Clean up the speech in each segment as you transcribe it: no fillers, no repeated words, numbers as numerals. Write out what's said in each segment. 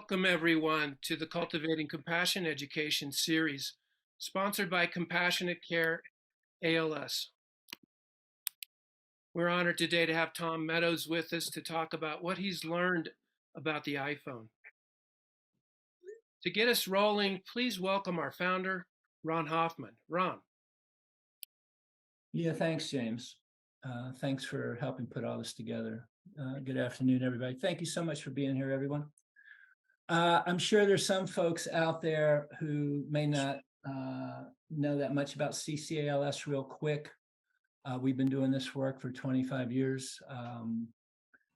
Welcome everyone to the Cultivating Compassion Education series, sponsored by Compassionate Care ALS. We're honored today to have Tom Meadows with us to talk about what he's learned about the iPhone. To get us rolling, please welcome our founder, Ron Hoffman. Ron. Yeah, thanks, James. Thanks for helping put all this together. Good afternoon, everybody. Thank you so much for being here, everyone. I'm sure there's some folks out there who may not know that much about CCALS real quick. We've been doing this work for 25 years,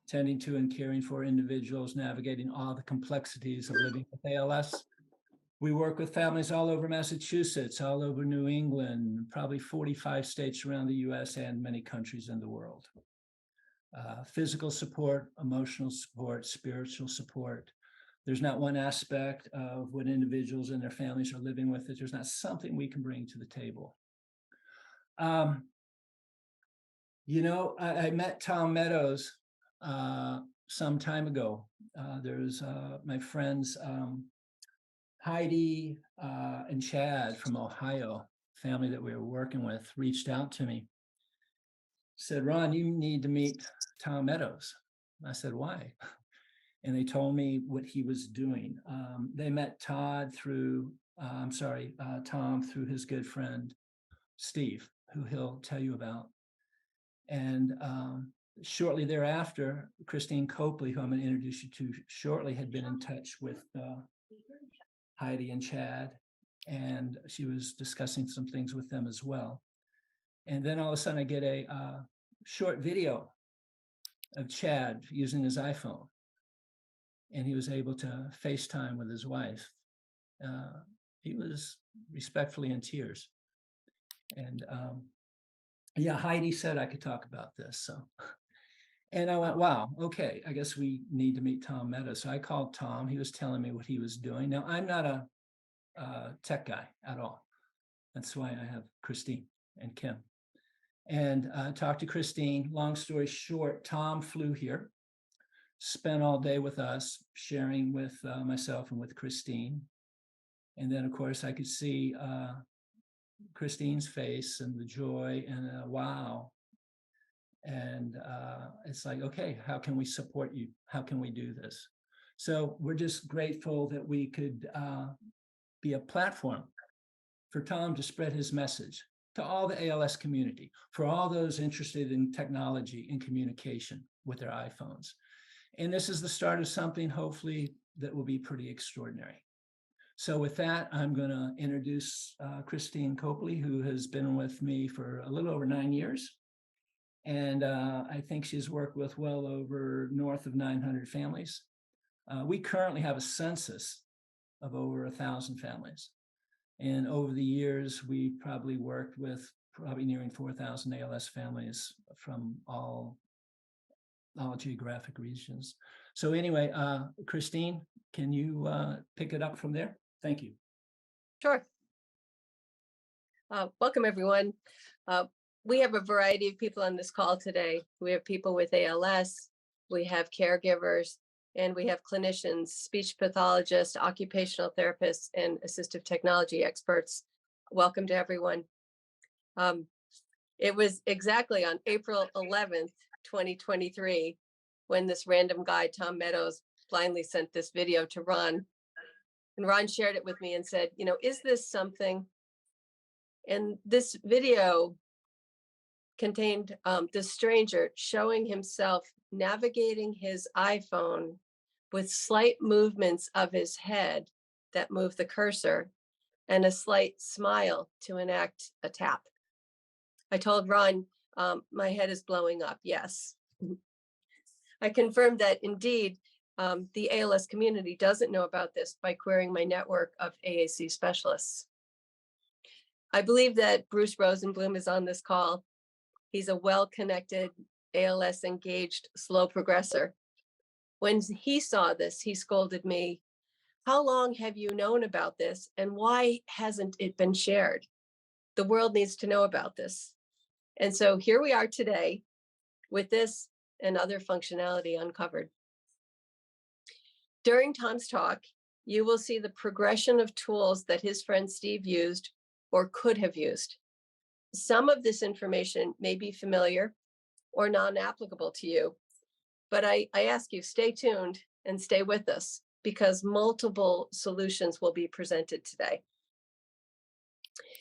tending to and caring for individuals, navigating all the complexities of living with ALS. We work with families all over Massachusetts, all over New England, probably 45 states around the US and many countries in the world. Physical support, emotional support, spiritual support. There's not one aspect of what individuals and their families are living with it. There's not something we can bring to the table. I met Tom Meadows some time ago. There's my friends, Heidi and Chad from Ohio, family that we were working with, reached out to me, said, Ron, you need to meet Tom Meadows. I said, why? And they told me what he was doing. They met Tom through his good friend, Steve, who he'll tell you about. And shortly thereafter, Kristine Copley, who I'm going to introduce you to shortly, had been in touch with Heidi and Chad, and she was discussing some things with them as well. And then all of a sudden I get a short video of Chad using his iPhone, and he was able to FaceTime with his wife. He was respectfully in tears. And Heidi said I could talk about this. So, and I went, wow, okay, I guess we need to meet Tom Meadows. So I called Tom. He was telling me what he was doing. Now, I'm not a tech guy at all. That's why I have Kristine and Kim. And talked to Kristine. Long story short, Tom flew here, spent all day with us, sharing with myself and with Kristine. And then, of course, I could see Kristine's face and the joy and wow. And it's like, okay, how can we support you? How can we do this? So we're just grateful that we could be a platform for Tom to spread his message to all the ALS community, for all those interested in technology and communication with their iPhones. And this is the start of something, hopefully, that will be pretty extraordinary. So with that, I'm going to introduce Kristine Copley, who has been with me for a little over 9 years. And I think she's worked with well over north of 900 families. We currently have a census of over 1,000 families. And over the years, we probably worked with nearing 4,000 ALS families from all geographic regions. So anyway, Kristine, can you pick it up from there? Thank you. Sure. Welcome, everyone. We have a variety of people on this call today. We have people with ALS, we have caregivers, and we have clinicians, speech pathologists, occupational therapists, and assistive technology experts. Welcome to everyone. It was exactly on April 11th, 2023, when this random guy, Tom Meadows, blindly sent this video to Ron. And Ron shared it with me and said, is this something? And this video contained this stranger showing himself navigating his iPhone with slight movements of his head that move the cursor and a slight smile to enact a tap. I told Ron, my head is blowing up. Yes. I confirmed that indeed, the ALS community doesn't know about this by querying my network of AAC specialists. I believe that Bruce Rosenblum is on this call. He's a well-connected, ALS engaged, slow progressor. When he saw this, he scolded me, how long have you known about this and why hasn't it been shared? The world needs to know about this. And so here we are today with this and other functionality uncovered. During Tom's talk, you will see the progression of tools that his friend Steve used or could have used. Some of this information may be familiar or non-applicable to you, but I ask you, stay tuned and stay with us because multiple solutions will be presented today.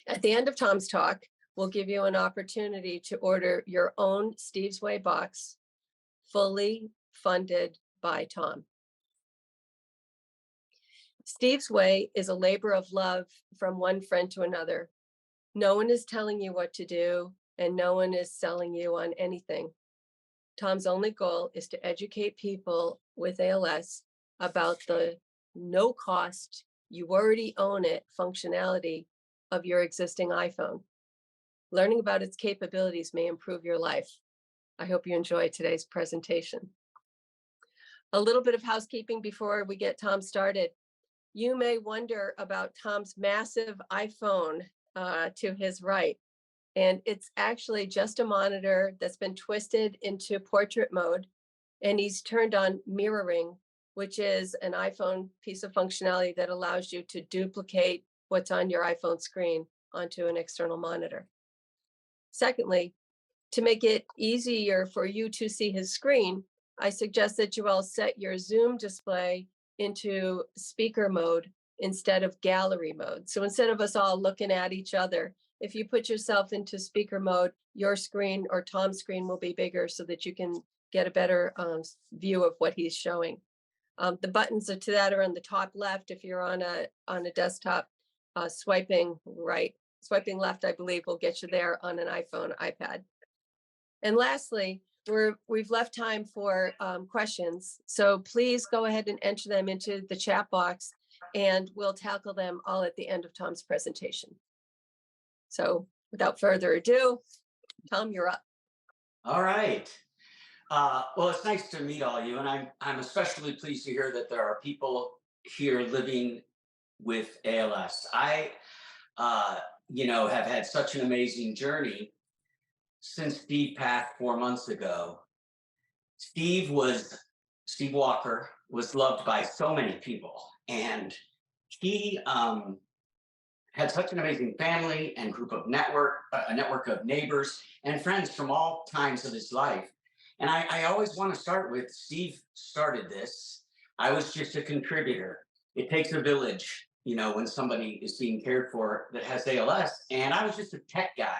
At the end of Tom's talk, we'll give you an opportunity to order your own Steve's Way box, fully funded by Tom. Steve's Way is a labor of love from one friend to another. No one is telling you what to do, and no one is selling you on anything. Tom's only goal is to educate people with ALS about the no cost, you already own it functionality of your existing iPhone. Learning about its capabilities may improve your life. I hope you enjoy today's presentation. A little bit of housekeeping before we get Tom started. You may wonder about Tom's massive iPhone to his right. And it's actually just a monitor that's been twisted into portrait mode. And he's turned on mirroring, which is an iPhone piece of functionality that allows you to duplicate what's on your iPhone screen onto an external monitor. Secondly, to make it easier for you to see his screen, I suggest that you all set your Zoom display into speaker mode instead of gallery mode. So instead of us all looking at each other, if you put yourself into speaker mode, your screen or Tom's screen will be bigger so that you can get a better view of what he's showing. The buttons to that are on the top left if you're on a desktop. Swiping left, I believe, will get you there on an iPhone, iPad. And lastly, we've left time for questions. So please go ahead and enter them into the chat box and we'll tackle them all at the end of Tom's presentation. So without further ado, Tom, you're up. All right. Well, it's nice to meet all you, and I'm especially pleased to hear that there are people here living with ALS. I, have had such an amazing journey since Steve passed 4 months ago. Steve Walker was loved by so many people, and he had such an amazing family and a network of neighbors and friends from all times of his life. And I always want to start with Steve started this. I was just a contributor. It takes a village, when somebody is being cared for that has ALS. And I was just a tech guy.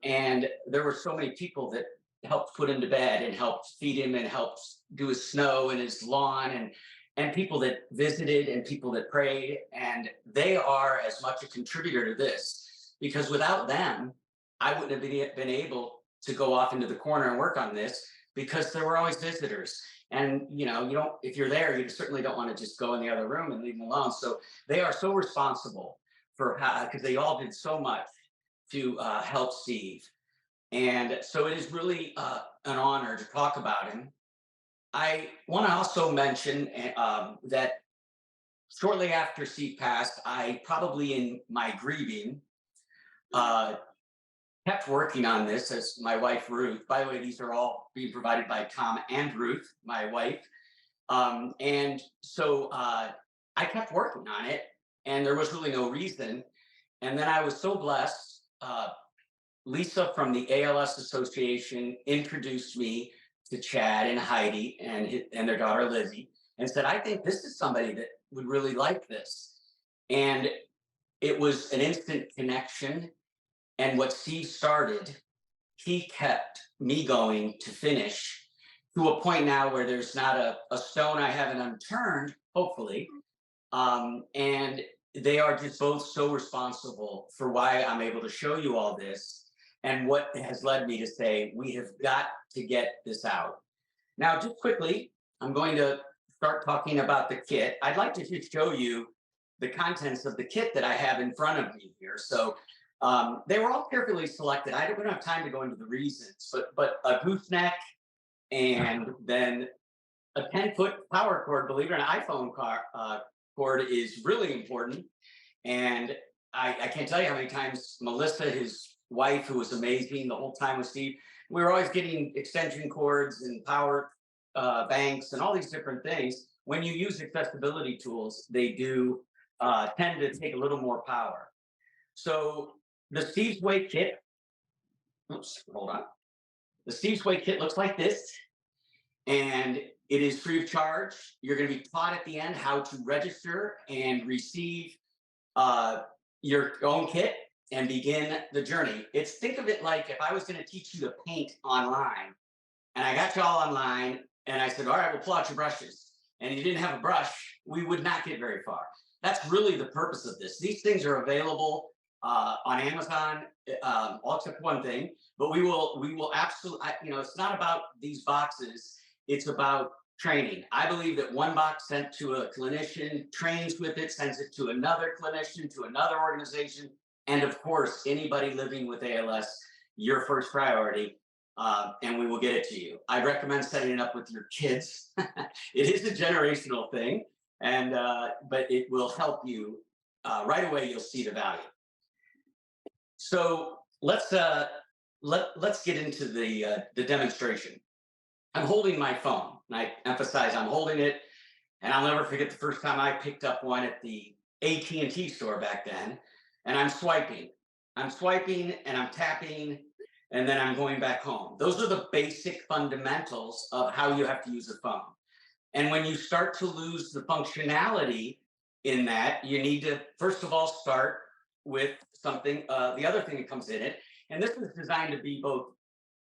And there were so many people that helped put him to bed and helped feed him and helped do his snow and his lawn and people that visited and people that prayed. And they are as much a contributor to this, because without them, I wouldn't have been able to go off into the corner and work on this, because there were always visitors. And, if you're there, you certainly don't want to just go in the other room and leave them alone. So they are so responsible because they all did so much to help Steve. And so it is really an honor to talk about him. I want to also mention that shortly after Steve passed, I probably in my grieving kept working on this as my wife, Ruth. By the way, these are all being provided by Tom and Ruth, my wife. And so I kept working on it, and there was really no reason. And then I was so blessed. Lisa from the ALS Association introduced me to Chad and Heidi and their daughter Lizzie, and said, I think this is somebody that would really like this. And it was an instant connection. And what Steve started, he kept me going to finish, to a point now where there's not a stone I haven't unturned, hopefully. And they are just both so responsible for why I'm able to show you all this, and what has led me to say, we have got to get this out. Now, just quickly, I'm going to start talking about the kit. I'd like to just show you the contents of the kit that I have in front of me here. So they were all carefully selected. We don't have time to go into the reasons, but a gooseneck, and then a 10-foot power cord. Believe it or not, an iPhone cord is really important. And I can't tell you how many times Melissa, his wife, who was amazing the whole time with Steve, we were always getting extension cords and power banks and all these different things. when you use accessibility tools, they do tend to take a little more power. So the Steve's Way kit, oops, hold on. The Steve's Way kit looks like this, and it is free of charge. You're going to be taught at the end how to register and receive your own kit and begin the journey. Think of it like if I was going to teach you to paint online, and I got you all online, and I said, all right, we'll pull out your brushes, and you didn't have a brush, we would not get very far. That's really the purpose of this. These things are available on Amazon, all except one thing, but we will absolutely, it's not about these boxes, it's about training. I believe that one box sent to a clinician trains with it, sends it to another clinician, to another organization, and of course, anybody living with ALS, your first priority, and we will get it to you. I recommend setting it up with your kids. It is a generational thing, and but it will help you right away. You'll see the value. So let's get into the demonstration. I'm holding my phone, and I emphasize I'm holding it, and I'll never forget the first time I picked up one at the AT&T store back then, and I'm swiping, and I'm tapping, and then I'm going back home. Those are the basic fundamentals of how you have to use a phone. And when you start to lose the functionality in that, you need to, first of all, start with something, the other thing that comes in it, and this is designed to be both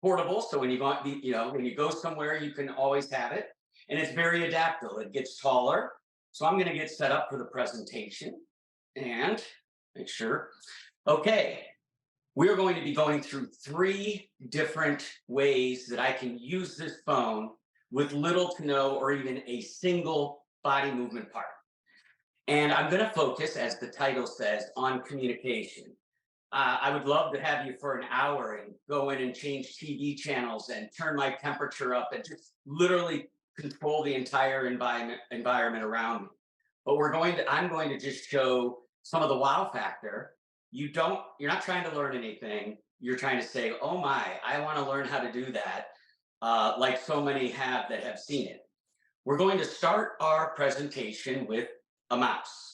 portable, so when you go, when you go somewhere, you can always have it, and it's very adaptable. It gets taller, so I'm going to get set up for the presentation and make sure. Okay, we're going to be going through 3 different ways that I can use this phone with little to no or even a single body movement part. And I'm going to focus, as the title says, on communication. I would love to have you for an hour and go in and change TV channels and turn my temperature up and just literally control the entire environment around me. But I'm going to just show some of the wow factor. You're not trying to learn anything. You're trying to say, oh my, I want to learn how to do that, like so many have that have seen it. We're going to start our presentation with a mouse.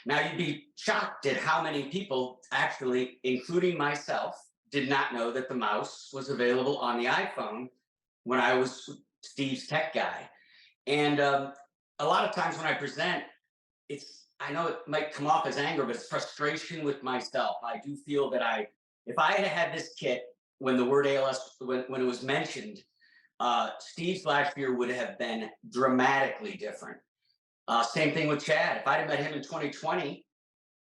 Now, you'd be shocked at how many people actually, including myself, did not know that the mouse was available on the iPhone when I was Steve's tech guy. And a lot of times when I present, I know it might come off as anger, but it's frustration with myself. I do feel that if I had this kit when the word ALS, when it was mentioned, Steve's last year would have been dramatically different. Same thing with Chad. If I'd have met him in 2020,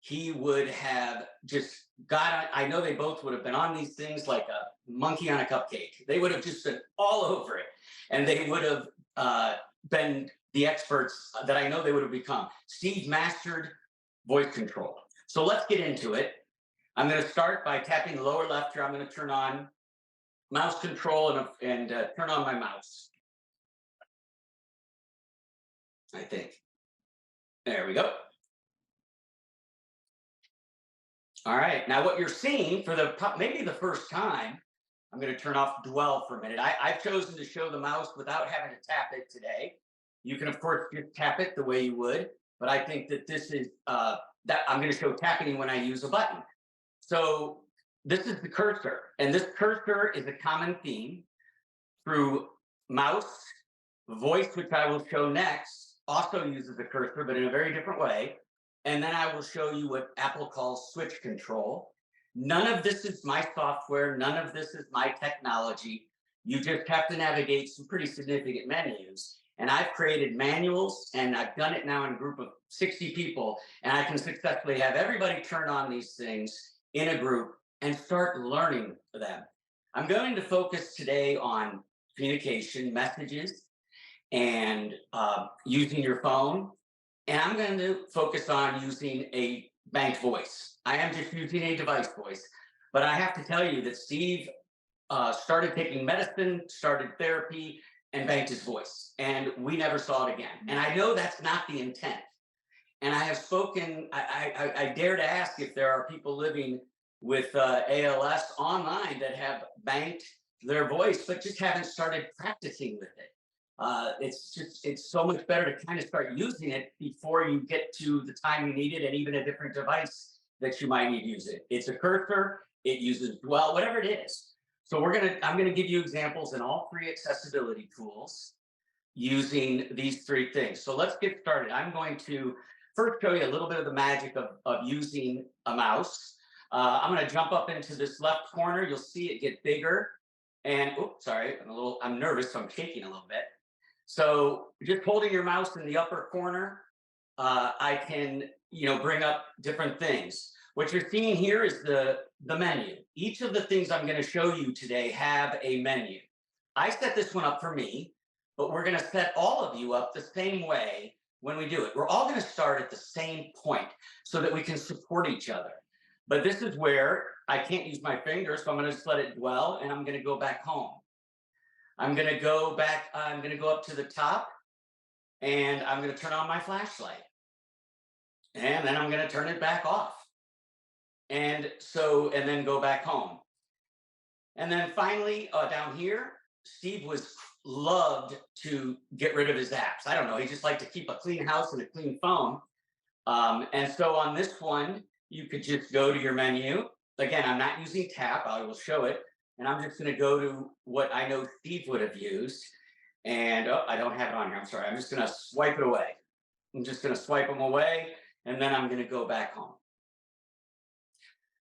he would have just got on. I know they both would have been on these things like a monkey on a cupcake. They would have just been all over it. And they would have been the experts that I know they would have become. Steve mastered voice control. So let's get into it. I'm going to start by tapping the lower left here. I'm going to turn on mouse control and turn on my mouse. I think. There we go. All right. Now, what you're seeing for maybe the first time, I'm going to turn off dwell for a minute. I've chosen to show the mouse without having to tap it today. You can, of course, just tap it the way you would, but I think that this is that I'm going to show tapping when I use a button. So this is the cursor, and this cursor is a common theme through mouse, voice, which I will show next, also uses the cursor, but in a very different way. And then I will show you what Apple calls switch control. None of this is my software. None of this is my technology. You just have to navigate some pretty significant menus. And I've created manuals, and I've done it now in a group of 60 people, and I can successfully have everybody turn on these things in a group and start learning them. I'm going to focus today on communication, messages, and using your phone. And I'm going to focus on using a banked voice. I am just using a device voice, but I have to tell you that Steve started taking medicine, started therapy, and banked his voice, and we never saw it again. And I know that's not the intent. And I have spoken, I dare to ask if there are people living with ALS online that have banked their voice, but just haven't started practicing with it. It's so much better to kind of start using it before you get to the time you need it, and even a different device that you might need to use it. It's a cursor, it uses dwell, whatever it is. So I'm gonna give you examples in all three accessibility tools using these three things. So let's get started. I'm going to first show you a little bit of the magic of using a mouse. I'm going to jump up into this left corner. You'll see it get bigger. And, oops, sorry, I'm nervous, so I'm shaking a little bit. So just holding your mouse in the upper corner, I can, bring up different things. What you're seeing here is the menu. Each of the things I'm going to show you today have a menu. I set this one up for me, but we're going to set all of you up the same way when we do it. We're all going to start at the same point so that we can support each other. But this is where I can't use my fingers, so I'm going to just let it dwell, and I'm going to go back home. I'm going to go up to the top, and I'm going to turn on my flashlight. And then I'm going to turn it back off. And then go back home. And then finally, down here, Steve loved to get rid of his apps. I don't know, he just liked to keep a clean house and a clean phone. And so on this one, you could just go to your menu. Again, I'm not using tap, I will show it. And I'm just gonna go to what I know Steve would have used. And, I don't have it on here, I'm sorry. I'm just gonna swipe it away. I'm just gonna swipe them away, and then I'm gonna go back home.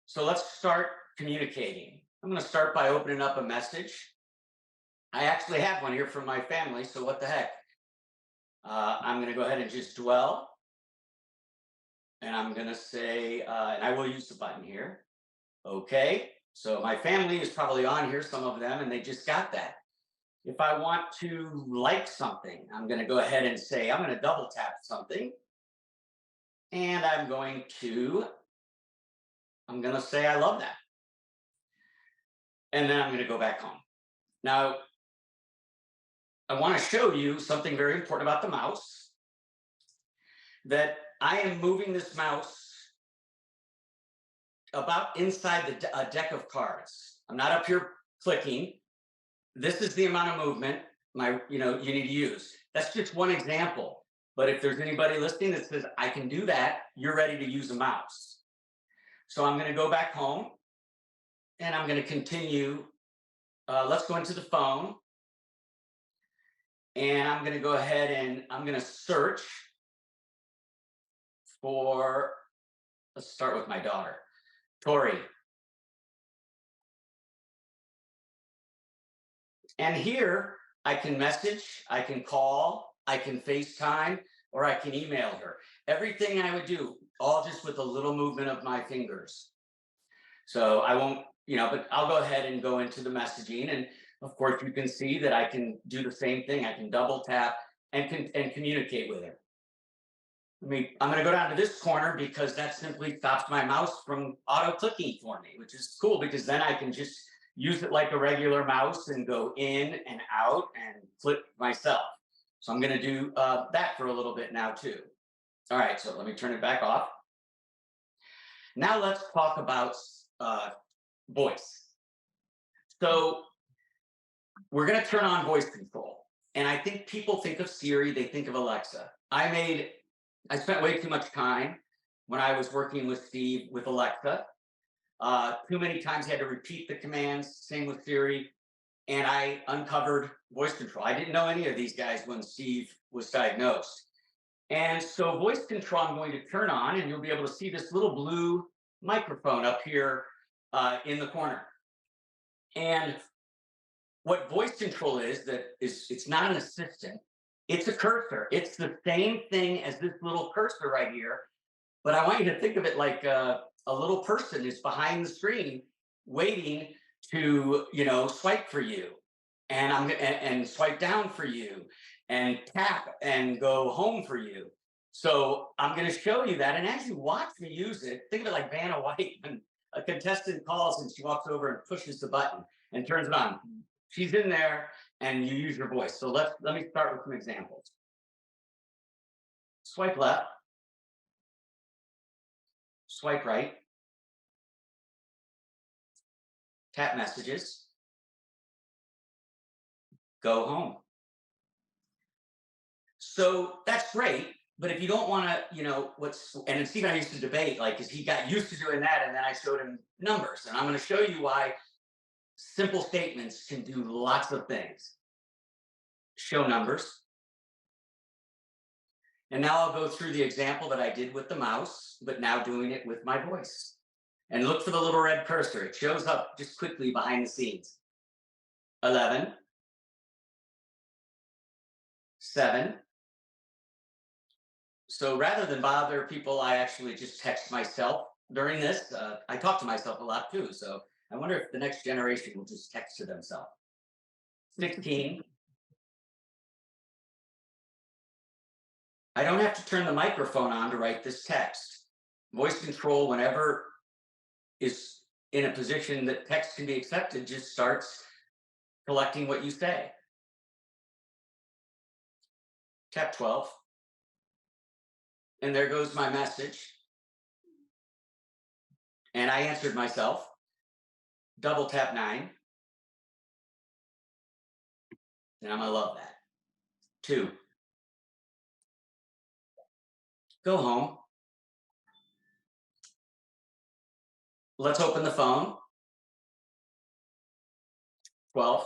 So let's start communicating. I'm gonna start by opening up a message. I actually have one here from my family, so what the heck? I'm gonna go ahead and just dwell. And I'm gonna say, and I will use the button here. Okay, so my family is probably on here, some of them, and they just got that. If I want to like something, I'm gonna go ahead and say, I'm gonna double tap something. And I'm gonna say, I love that. And then I'm gonna go back home. Now, I wanna show you something very important about the mouse, that I am moving this mouse about inside a deck of cards. I'm not up here clicking. This is the amount of movement you need to use. That's just one example. But if there's anybody listening that says, I can do that, you're ready to use a mouse. So I'm gonna go back home, and I'm gonna continue. Let's go into the phone. And I'm gonna go ahead and I'm gonna search for, let's start with my daughter, Tori. And here I can message, I can call, I can FaceTime, or I can email her. Everything I would do, all just with a little movement of my fingers. So I won't, but I'll go ahead and go into the messaging. And of course, you can see that I can do the same thing. I can double tap and communicate with her. I'm going to go down to this corner because that simply stops my mouse from auto clicking for me, which is cool because then I can just use it like a regular mouse and go in and out and click myself. So I'm going to do that for a little bit now too. All right, so let me turn it back off. Now let's talk about voice. So we're going to turn on voice control. And I think people think of Siri, they think of Alexa. I spent way too much time when I was working with Steve with Alexa. Too many times he had to repeat the commands, same with Siri, and I uncovered voice control. I didn't know any of these guys when Steve was diagnosed. And so voice control I'm going to turn on, and you'll be able to see this little blue microphone up here in the corner. And what voice control is, it's not an assistant, it's a cursor. It's the same thing as this little cursor right here, but I want you to think of it like a little person is behind the screen waiting to, swipe for you, and swipe down for you, and tap and go home for you. So I'm going to show you that, and as you watch me use it, think of it like Vanna White when a contestant calls and she walks over and pushes the button and turns it on. She's in there, and you use your voice. So let me start with some examples. Swipe left, swipe right, tap messages, go home. So that's great. But if you don't want to, and Steve and I used to debate, like, because he got used to doing that, and then I showed him numbers. And I'm going to show you why simple statements can do lots of things. Show numbers. And now I'll go through the example that I did with the mouse, but now doing it with my voice. And look for the little red cursor. It shows up just quickly behind the scenes. 11, 7. So rather than bother people, I actually just text myself during this. I talk to myself a lot too. So I wonder if the next generation will just text to themselves. 16. I don't have to turn the microphone on to write this text. Voice control, whenever is in a position that text can be accepted, just starts collecting what you say. Tap 12. And there goes my message. And I answered myself. Double tap 9. And I'm going to love that. 2. Go home. Let's open the phone. 12.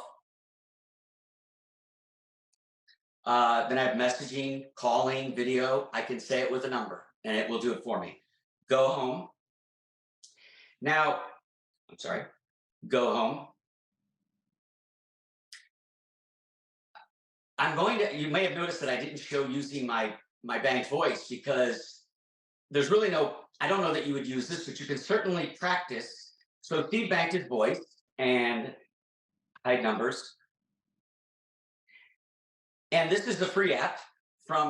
Then I have messaging, calling, video. I can say it with a number and it will do it for me. Go home. Now, I'm sorry. Go home. You may have noticed that I didn't show using my banked voice because there's really I don't know that you would use this, but you can certainly practice. So Steve banked his voice and hide numbers. And this is the free app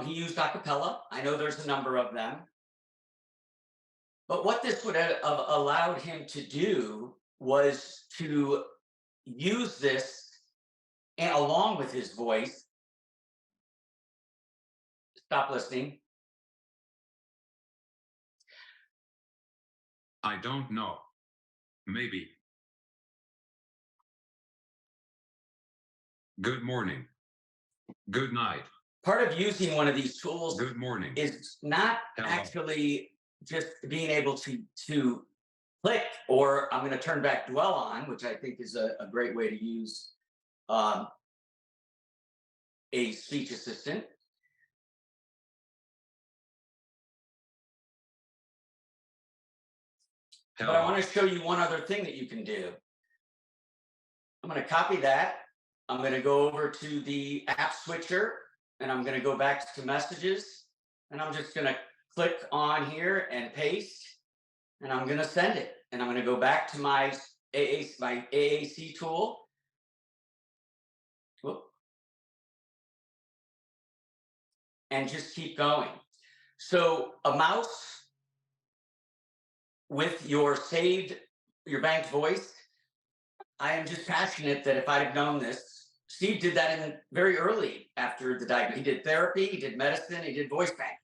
he used acapella. I know there's a number of them. But what this would have allowed him to do was to use this and along with his voice. Stop listening. I don't know. Maybe. Good morning. Good night. Part of using one of these tools Good morning. is not Hello. actually just being able to click, or I'm going to turn back dwell on, which I think is a great way to use a speech assistant. Hello. But I want to show you one other thing that you can do. I'm going to copy that. I'm going to go over to the app switcher and I'm going to go back to messages and I'm just going to click on here and paste and I'm going to send it. And I'm going to go back to my AAC tool. Whoop. And just keep going. So a mouse with your banked voice, I am just passionate that if I'd have known this, Steve did that very early after the diagnosis. He did therapy, he did medicine, he did voice bank.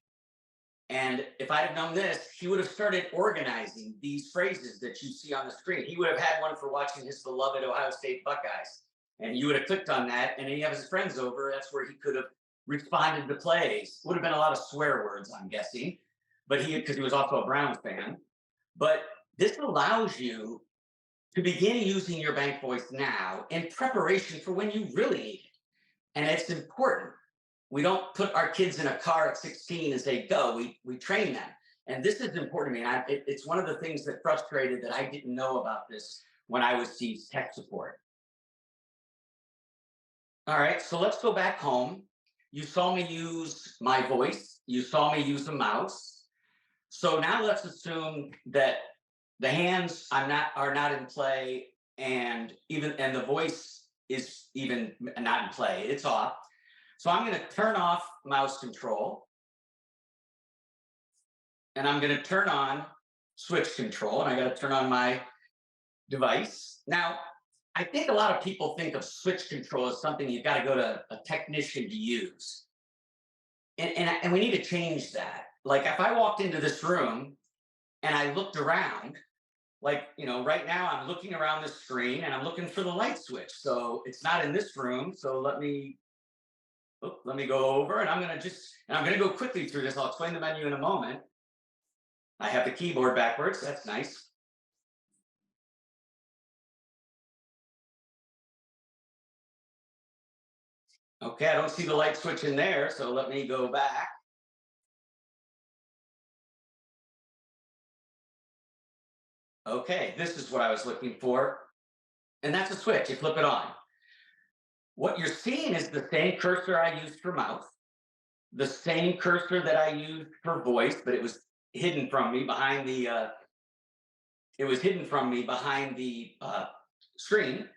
And if I'd have known this, he would have started organizing these phrases that you see on the screen. He would have had one for watching his beloved Ohio State Buckeyes. And you would have clicked on that, and then he has his friends over. That's where he could have responded to plays. Would have been a lot of swear words, I'm guessing, but because he was also a Browns fan. But this allows you to begin using your bank voice now in preparation for when you really need it. And it's important. We don't put our kids in a car at 16 and say, go, we train them. And this is important to me. And it's one of the things that frustrated that I didn't know about this when I was Steve's tech support. All right, so let's go back home. You saw me use my voice. You saw me use a mouse. So now let's assume that the hands are not in play, and the voice is even not in play. It's off. So I'm going to turn off mouse control, and I'm going to turn on switch control, and I got to turn on my device. Now, I think a lot of people think of switch control as something you've got to go to a technician to use, and we need to change that. Like if I walked into this room and I looked around, like, right now I'm looking around the screen and I'm looking for the light switch. So it's not in this room. So let me Oh, let me go over, and I'm going to go quickly through this. I'll explain the menu in a moment. I have the keyboard backwards. That's nice. Okay, I don't see the light switch in there, so let me go back. Okay, this is what I was looking for. And that's a switch. You flip it on. What you're seeing is the same cursor I used for mouth, the same cursor that I used for voice, but it was hidden from me behind the screen.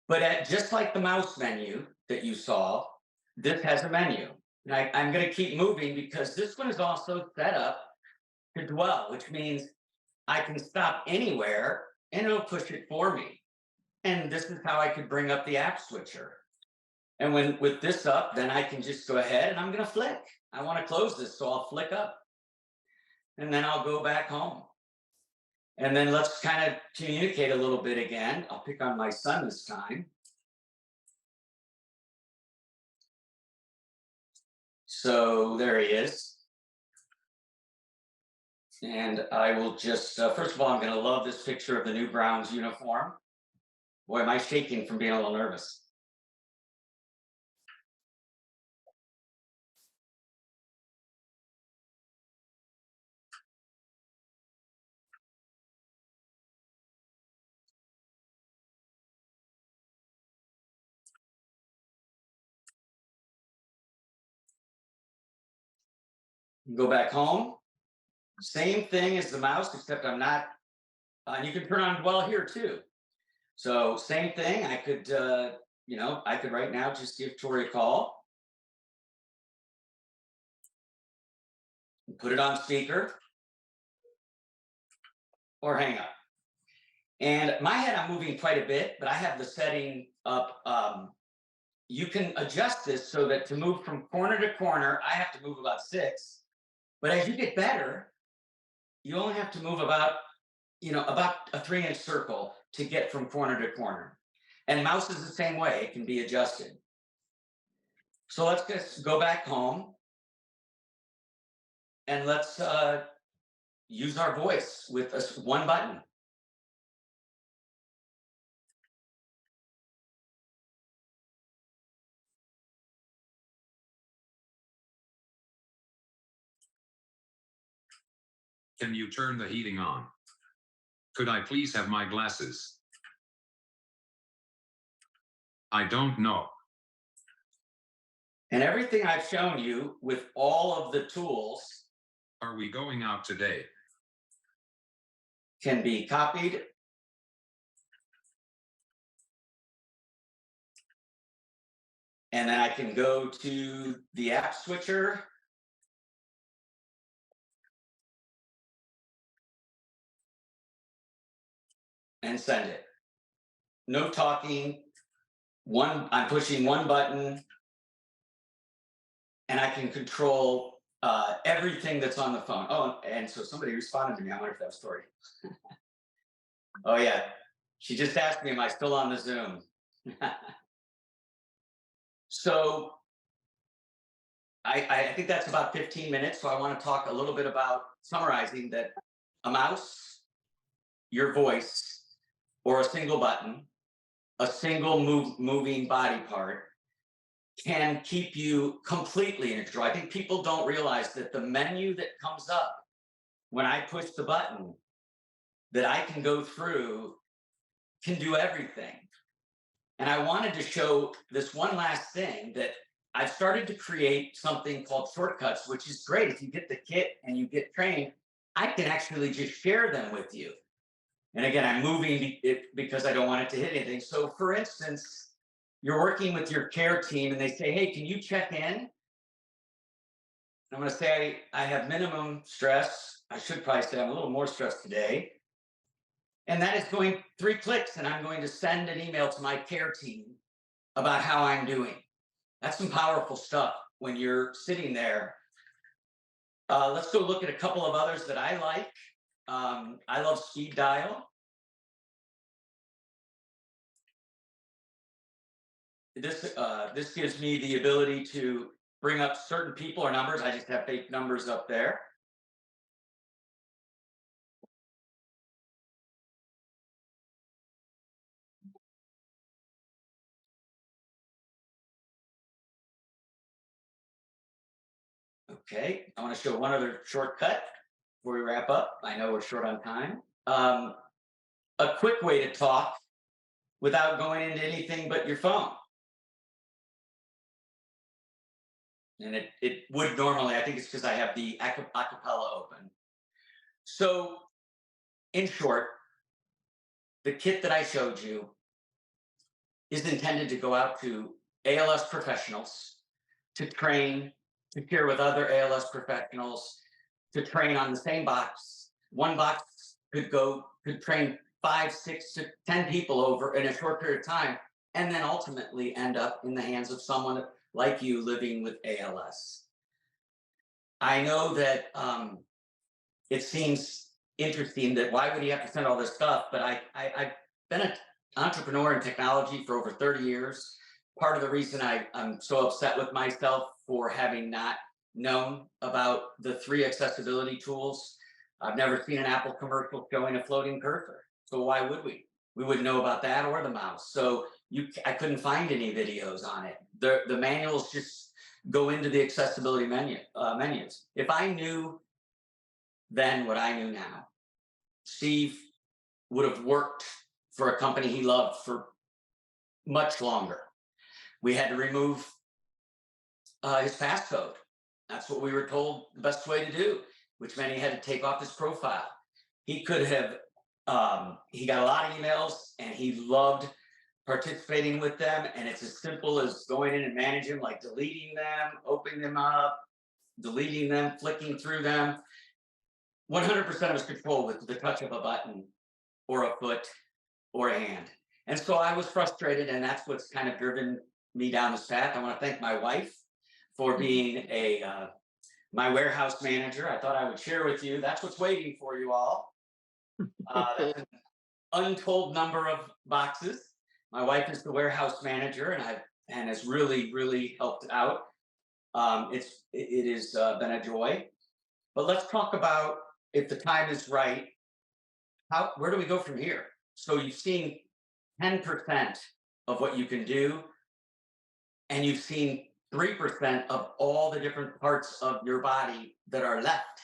But just like the mouse menu that you saw, this has a menu. And I'm going to keep moving because this one is also set up to dwell, which means I can stop anywhere and it'll push it for me. And this is how I could bring up the app switcher. And with this up, then I can just go ahead and I'm going to flick. I want to close this, so I'll flick up. And then I'll go back home. And then let's kind of communicate a little bit again. I'll pick on my son this time. So there he is. And I will just, first of all, I'm going to love this picture of the new Browns uniform. Boy, am I shaking from being a little nervous. Go back home. Same thing as the mouse, except I'm not, you can turn on dwell here too. So same thing, I could, I could right now just give Tori a call. Put it on speaker. Or hang up. And my head, I'm moving quite a bit, but I have the setting up. You can adjust this so that to move from corner to corner, I have to move about 6. But as you get better, you only have to move about a 3-inch circle to get from corner to corner. And mouse is the same way. It can be adjusted. So let's just go back home and let's use our voice with one button. Can you turn the heating on? Could I please have my glasses? I don't know. And everything I've shown you with all of the tools. Are we going out today? Can be copied. And then I can go to the app switcher. And send it. No talking. I'm pushing one button. And I can control everything that's on the phone. Oh, and so somebody responded to me. I wonder if that was Tori. Oh, yeah. She just asked me, am I still on the Zoom? So I think that's about 15 minutes. So I want to talk a little bit about summarizing that a mouse, your voice, or a single button, a single moving body part can keep you completely in control. I think people don't realize that the menu that comes up when I push the button that I can go through can do everything. And I wanted to show this one last thing that I've started to create something called shortcuts, which is great. If you get the kit and you get trained, I can actually just share them with you. And again, I'm moving it because I don't want it to hit anything. So for instance, you're working with your care team and they say, hey, can you check in? I'm going to say I have minimum stress. I should probably say I'm a little more stressed today. And that is going 3 clicks, and I'm going to send an email to my care team about how I'm doing. That's some powerful stuff when you're sitting there. Let's go look at a couple of others that I like. I love speed dial. this gives me the ability to bring up certain people or numbers. I just have fake numbers up there. Okay, I want to show one other shortcut before we wrap up. I know we're short on time. A quick way to talk without going into anything but your phone. And it would normally, I think it's because I have the acapella open. So in short, the kit that I showed you is intended to go out to ALS professionals to train, to share with other ALS professionals, to train on the same box. One box could train 5, 6 to 10 people over in a short period of time, and then ultimately end up in the hands of someone like you living with ALS. I know that it seems interesting that why would he have to send all this stuff? But I've been an entrepreneur in technology for over 30 years. Part of the reason I'm so upset with myself for having not known about the 3 accessibility tools. I've never seen an Apple commercial showing a floating cursor. So why would we? We wouldn't know about that or the mouse. So I couldn't find any videos on it. The manuals just go into the accessibility menus. If I knew then what I knew now, Steve would have worked for a company he loved for much longer. We had to remove his passcode. That's what we were told the best way to do, which meant he had to take off his profile. He could have, he got a lot of emails and he loved participating with them. And it's as simple as going in and managing, like deleting them, opening them up, deleting them, flicking through them. 100% of his control with the touch of a button or a foot or a hand. And so I was frustrated, and that's what's kind of driven me down this path. I want to thank my wife for being my warehouse manager. I thought I would share with you. That's what's waiting for you all. That's an untold number of boxes. My wife is the warehouse manager, and has really helped out. It has been a joy. But let's talk about, if the time is right, where do we go from here? So you've seen 10% of what you can do, and you've seen 3% of all the different parts of your body that are left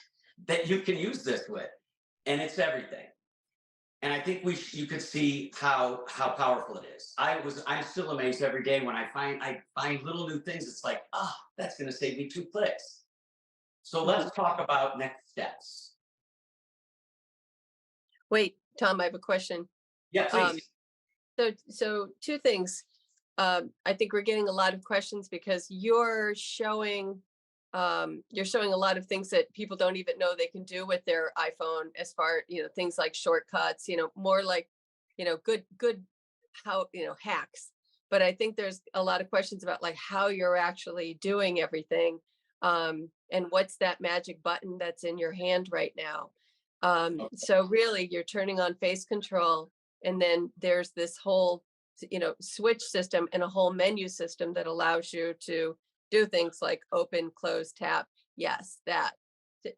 that you can use this with, and it's everything. And I think you could see how powerful it is. I'm still amazed every day when I find little new things. It's like, that's going to save me 2 clicks. So let's talk about next steps. Wait, Tom, I have a question. Yeah, please. So 2 things. I think we're getting a lot of questions because you're showing a lot of things that people don't even know they can do with their iPhone, as far, things like shortcuts, more like, good how, hacks. But I think there's a lot of questions about like how you're actually doing everything. And what's that magic button that's in your hand right now? So really you're turning on face control, and then there's this whole, switch system and a whole menu system that allows you to do things like open, close, tap. Yes, that.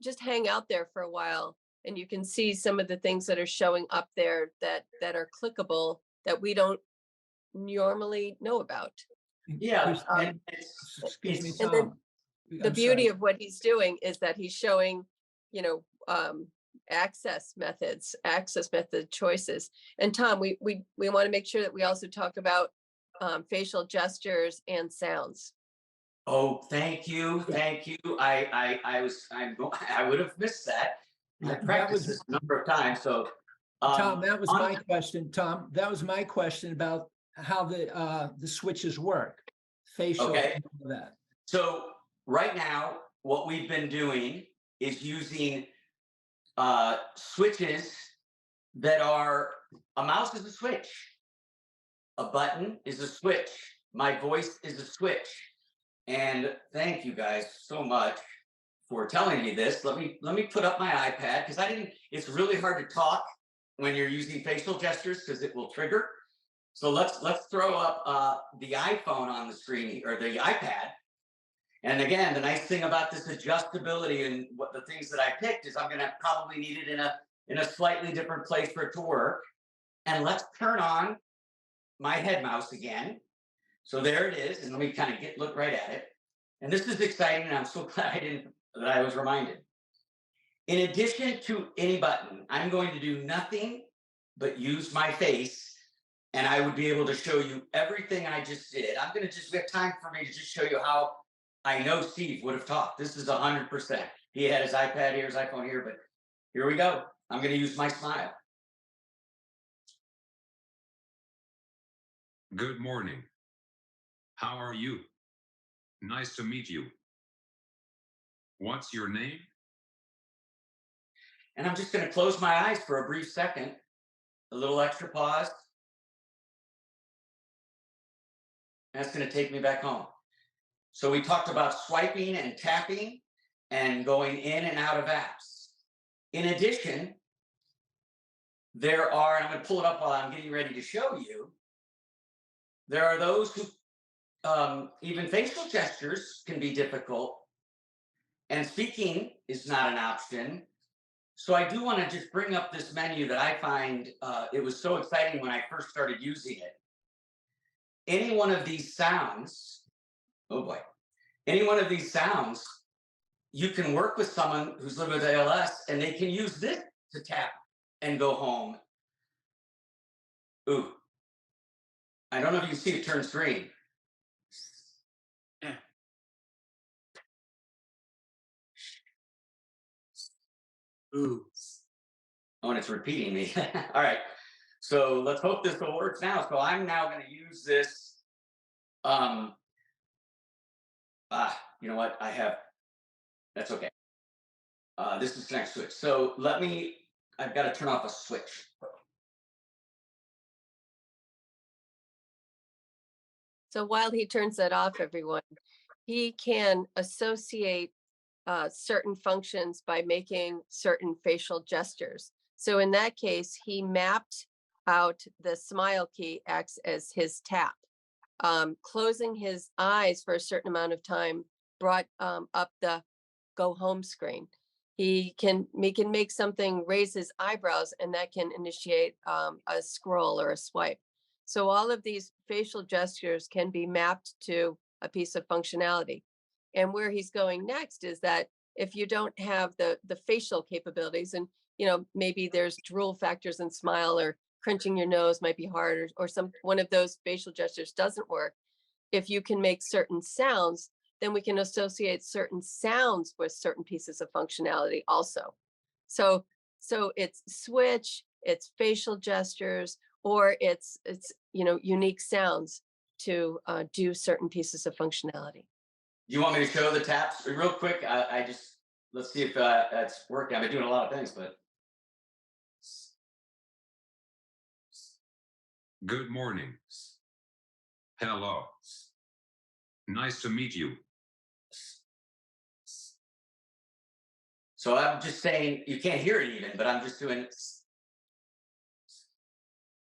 Just hang out there for a while and you can see some of the things that are showing up there that are clickable that we don't normally know about. Yeah. Excuse me, And then Tom. the beauty of what he's doing is that he's showing, access method choices. And Tom, we want to make sure that we also talk about facial gestures and sounds. Oh, thank you. I would have missed that. I practiced this a number of times. So Tom, that was my question. Tom, that was my question about how the switches work. Facial. Okay. And all that. So right now, what we've been doing is using switches that are, a mouse is a switch, a button is a switch, my voice is a switch. And thank you guys so much for telling me this. Let me put up my iPad, because it's really hard to talk when you're using facial gestures because it will trigger. So let's throw up the iPhone on the screen or the iPad. And again, the nice thing about this adjustability and what the things that I picked is I'm going to probably need it in a slightly different place for it to work. And let's turn on my head mouse again. So there it is. And let me kind of look right at it. And this is exciting. And I'm so glad that I was reminded. In addition to any button, I'm going to do nothing but use my face. And I would be able to show you everything I just did. I'm going to we have time for me to just show you how I know Steve would have talked. This is 100%. He had his iPad here, his iPhone here, but here we go. I'm going to use my smile. Good morning. How are you? Nice to meet you. What's your name? And I'm just going to close my eyes for a brief second. A little extra pause. That's going to take me back home. So we talked about swiping and tapping and going in and out of apps. In addition, there are, and I'm going to pull it up while I'm getting ready to show you, there are those who, even facial gestures can be difficult, and speaking is not an option. So I do want to just bring up this menu that I find, it was so exciting when I first started using it. Any one of these sounds, oh boy, any one of these sounds, you can work with someone who's living with ALS and they can use this to tap and go home. Ooh, I don't know if you can see it turns green. Yeah. Ooh. Oh, and it's repeating me. All right. So let's hope this will work now. So I'm now going to use this. You know what? That's okay. This is next switch. So I've got to turn off a switch. So while he turns that off, everyone, he can associate certain functions by making certain facial gestures. So in that case, he mapped out the smile key acts as his tap. Closing his eyes for a certain amount of time brought up the go home screen. He can make something raise his eyebrows, and that can initiate a scroll or a swipe. So all of these facial gestures can be mapped to a piece of functionality. And where he's going next is that if you don't have the facial capabilities, and maybe there's drool factors in smile, or crunching your nose might be hard, or one of those facial gestures doesn't work. If you can make certain sounds, then we can associate certain sounds with certain pieces of functionality also. So it's switch, it's facial gestures, or it's unique sounds to do certain pieces of functionality. Do you want me to show the taps real quick? Let's see if that's working. I've been doing a lot of things, but. Good morning. Hello. Nice to meet you. So I'm just saying, you can't hear it even, but I'm just doing.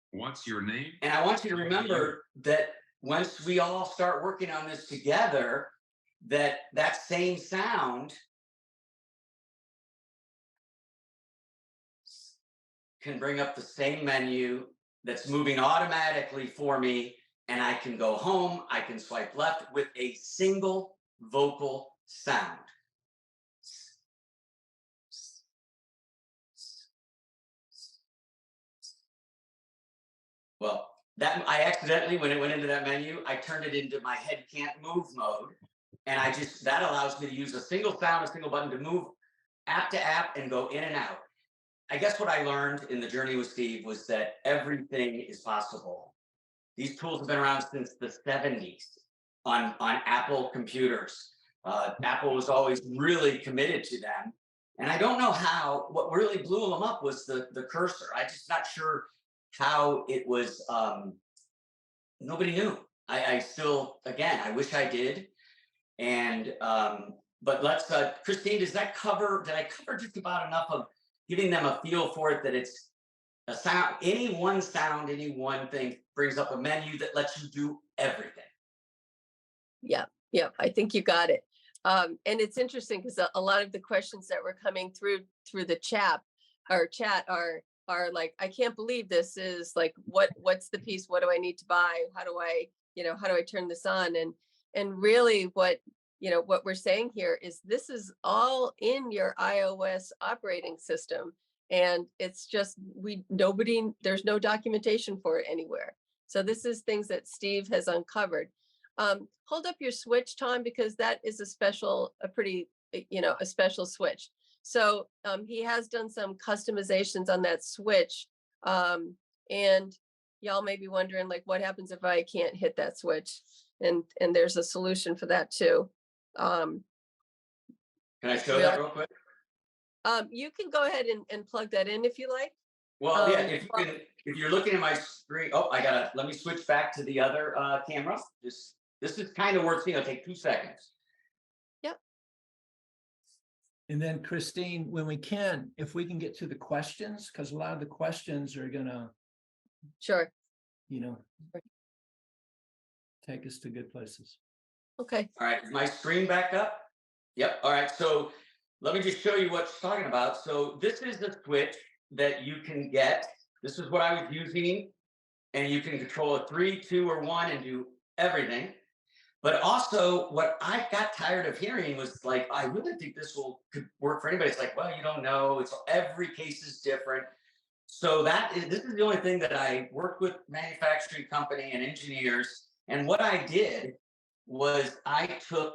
What's your name? And I want you to remember that once we all start working on this together, that same sound can bring up the same menu that's moving automatically for me, and I can go home, I can swipe left with a single vocal sound. Well, that I accidentally, when it went into that menu, I turned it into my head can't move mode. And that allows me to use a single sound, a single button to move app to app and go in and out. I guess what I learned in the journey with Steve was that everything is possible. These tools have been around since the 70s on Apple computers. Apple was always really committed to them. And I don't know how, what really blew them up was the cursor. I'm just not sure how it was, nobody knew. I still, again, I wish I did. And, but let's, Kristine, did I cover just about enough of giving them a feel for it, that it's a sound, any one sound, any one thing brings up a menu that lets you do everything. Yeah, yeah, I think you got it. And it's interesting because a lot of the questions that were coming through the chat are like, I can't believe this is like, what's the piece? What do I need to buy? How do I, how do I turn this on? And really what we're saying here is this is all in your iOS operating system. And it's just, there's no documentation for it anywhere. So this is things that Steve has uncovered. Hold up your switch, Tom, because that is a special switch. So he has done some customizations on that switch. And y'all may be wondering, like, what happens if I can't hit that switch? And there's a solution for that too. Can I show that real quick? You can go ahead and plug that in if you like. Well, yeah, if you're looking at my screen, let me switch back to the other camera. This is kind of worth seeing. It'll take 2 seconds. Yep. And then Kristine, if we can get to the questions, because a lot of the questions are gonna, Sure. take us to good places. Okay. All right, is my screen back up? Yep. All right, so let me just show you what she's talking about. So this is the switch that you can get. This is what I was using, and you can control a 3, 2, or 1 and do everything. But also, what I got tired of hearing was like, I really think this could work for anybody. It's like, well, you don't know. Every case is different. So this is the only thing that I worked with manufacturing company and engineers. And what I did was I took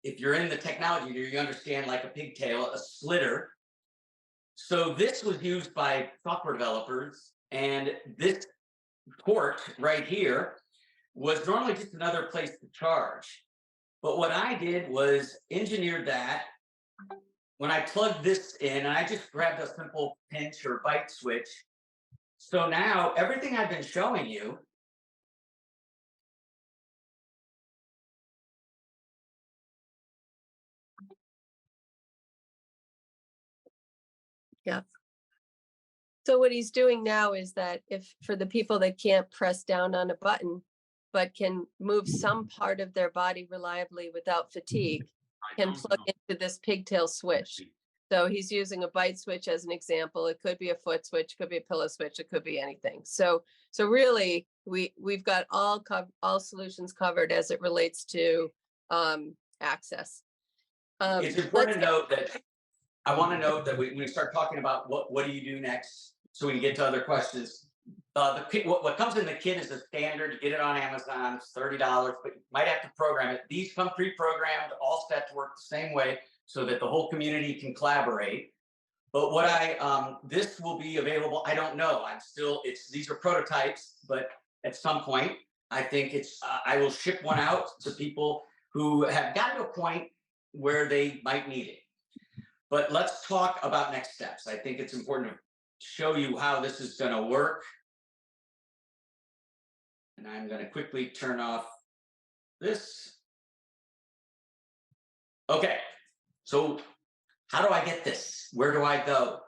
if you're in the technology, you understand, like a pigtail, a slitter. So this was used by software developers, and this port right here was normally just another place to charge. But what I did was engineered that. When I plugged this in, I just grabbed a simple pinch or bite switch. So now everything I've been showing you Yeah. So what he's doing now is that if for the people that can't press down on a button, but can move some part of their body reliably without fatigue, can plug into this pigtail switch. So he's using a bite switch as an example. It could be a foot switch, could be a pillow switch, it could be anything. So really, we've got all solutions covered as it relates to access. It's important to note that I want to note that when we start talking about what do you do next, so we can get to other questions. What comes in the kit is a standard. You get it on Amazon. It's $30, but you might have to program it. These come pre-programmed, all set to work the same way, so that the whole community can collaborate. But this will be available. I don't know. These are prototypes, but at some point, I think I will ship one out to people who have gotten to a point where they might need it. But let's talk about next steps. I think it's important to show you how this is going to work. And I'm going to quickly turn off this. Okay, so how do I get this? Where do I go?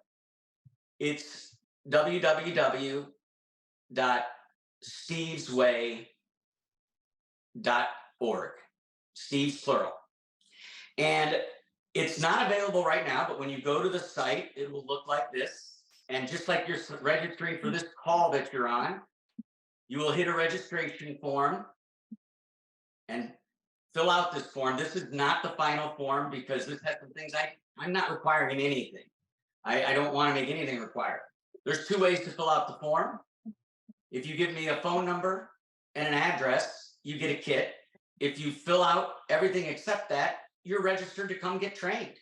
It's www.stevesway.org. Steve's plural. And it's not available right now, but when you go to the site, it will look like this. And just like you're registering for this call that you're on, you will hit a registration form and fill out this form. This is not the final form because this has some things I'm not requiring anything. I don't want to make anything required. There's 2 ways to fill out the form. If you give me a phone number and an address, you get a kit. If you fill out everything except that, you're registered to come get trained